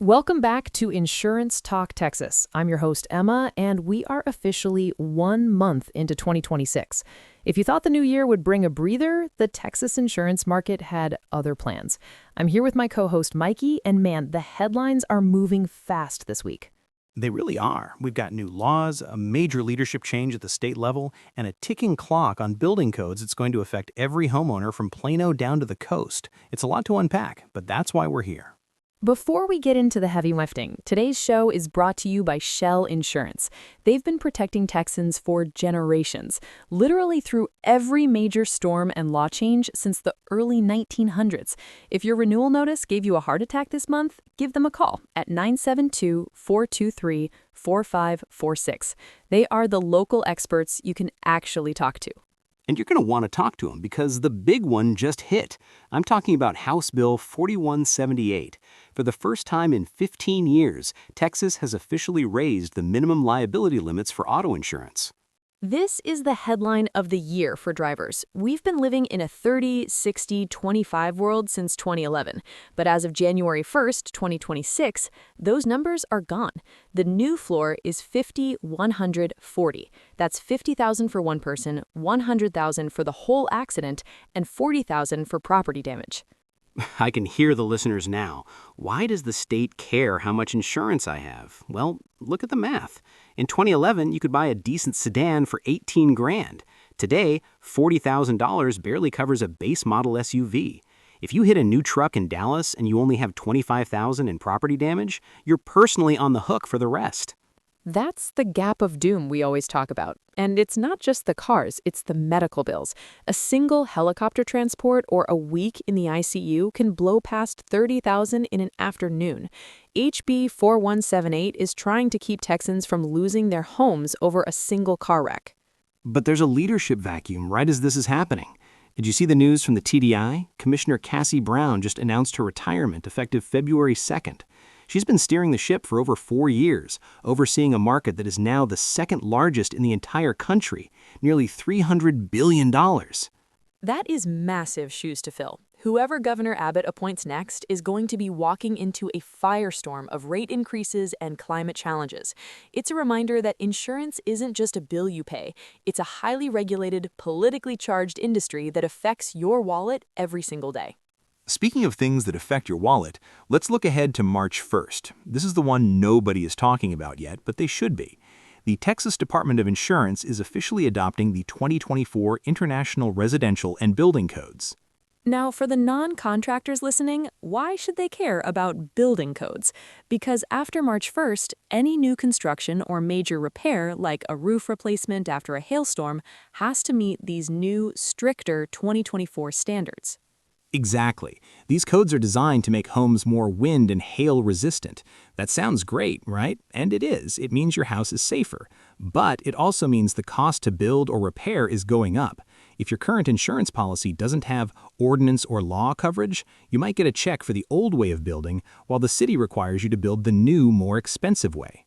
Welcome back to Insurance Talk Texas. I'm your host, Emma, and we are officially 1 month into 2026. If you thought the new year would bring a breather, the Texas insurance market had other plans. I'm here with my co-host, Mikey, and man, the headlines are moving fast this week. They really are. We've got new laws, a major leadership change at the state level, and a ticking clock on building codes that's going to affect every homeowner from Plano down to the coast. It's a lot to unpack, but that's why we're here. Before we get into the heavy lifting, today's show is brought to you by Schell Insurance. They've been protecting Texans for generations, literally through every major storm and law change since the early 1900s. If your renewal notice gave you a heart attack this month, give them a call at 972-423-4546. They are the local experts you can actually talk to. And you're going to want to talk to them because the big one just hit. I'm talking about House Bill 4178. For the first time in 15 years, Texas has officially raised the minimum liability limits for auto insurance. This is the headline of the year for drivers. We've been living in a 30, 60, 25 world since 2011. But as of January 1st, 2026, those numbers are gone. The new floor is 50, 100, 40. That's 50,000 for one person, 100,000 for the whole accident, and 40,000 for property damage. I can hear the listeners now. Why does the state care how much insurance I have? Well, look at the math. In 2011, you could buy a decent sedan for $18,000. Today, $40,000 barely covers a base model SUV. If you hit a new truck in Dallas and you only have $25,000 in property damage, you're personally on the hook for the rest. That's the gap of doom we always talk about. And it's not just the cars, it's the medical bills. A single helicopter transport or a week in the ICU can blow past $30,000 in an afternoon. HB 4178 is trying to keep Texans from losing their homes over a single car wreck. But there's a leadership vacuum right as this is happening. Did you see the news from the TDI? Commissioner Cassie Brown just announced her retirement effective February 2nd. She's been steering the ship for over 4 years, overseeing a market that is now the second largest in the entire country, nearly $300 billion. That is massive shoes to fill. Whoever Governor Abbott appoints next is going to be walking into a firestorm of rate increases and climate challenges. It's a reminder that insurance isn't just a bill you pay. It's a highly regulated, politically charged industry that affects your wallet every single day. Speaking of things that affect your wallet, let's look ahead to March 1st. This is the one nobody is talking about yet, but they should be. The Texas Department of Insurance is officially adopting the 2024 International Residential and Building Codes. Now, for the non-contractors listening, why should they care about building codes? Because after March 1st, any new construction or major repair, like a roof replacement after a hailstorm, has to meet these new, stricter 2024 standards. Exactly. These codes are designed to make homes more wind and hail resistant. That sounds great, right? And it is. It means your house is safer. But it also means the cost to build or repair is going up. If your current insurance policy doesn't have ordinance or law coverage, you might get a check for the old way of building, while the city requires you to build the new, more expensive way.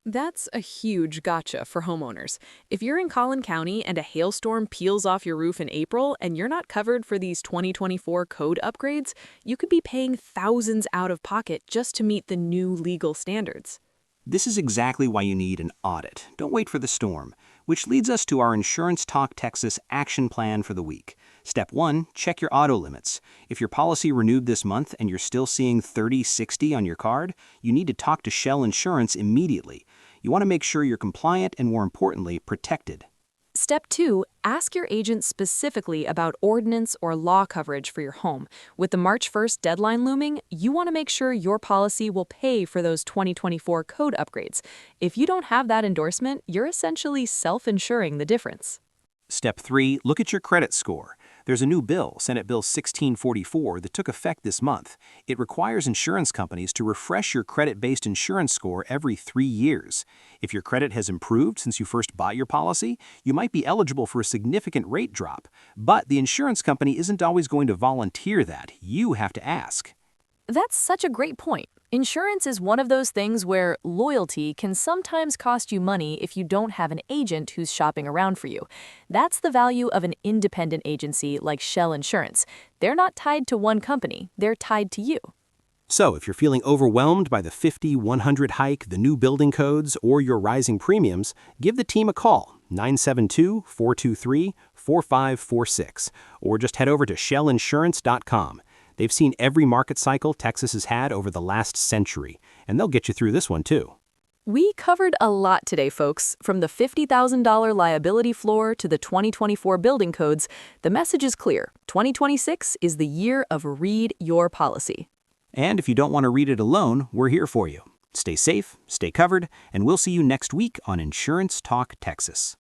That's a huge gotcha for homeowners. If you're in Collin County and a hailstorm peels off your roof in April and you're not covered for these 2024 code upgrades, you could be paying thousands out of pocket just to meet the new legal standards. This is exactly why you need an audit. Don't wait for the storm. Which leads us to our Insurance Talk Texas action plan for the week. Step 1, check your auto limits. If your policy renewed this month and you're still seeing 30/60 on your card, you need to talk to Schell Insurance immediately. You want to make sure you're compliant and, more importantly, protected. Step 2, ask your agent specifically about ordinance or law coverage for your home. With the March 1st deadline looming, you want to make sure your policy will pay for those 2024 code upgrades. If you don't have that endorsement, you're essentially self-insuring the difference. Step 3, look at your credit score. There's a new bill, Senate Bill 1644, that took effect this month. It requires insurance companies to refresh your credit-based insurance score every 3 years. If your credit has improved since you first bought your policy, you might be eligible for a significant rate drop. But the insurance company isn't always going to volunteer that. You have to ask. That's such a great point. Insurance is one of those things where loyalty can sometimes cost you money if you don't have an agent who's shopping around for you. That's the value of an independent agency like Schell Insurance. They're not tied to one company, they're tied to you. So if you're feeling overwhelmed by the 50-100 hike, the new building codes, or your rising premiums, give the team a call, 972-423-4546, or just head over to ShellInsurance.com. They've seen every market cycle Texas has had over the last century, and they'll get you through this one too. We covered a lot today, folks. From the $50,000 liability floor to the 2024 building codes, the message is clear. 2026 is the year of read your policy. And if you don't want to read it alone, we're here for you. Stay safe, stay covered, and we'll see you next week on Insurance Talk Texas.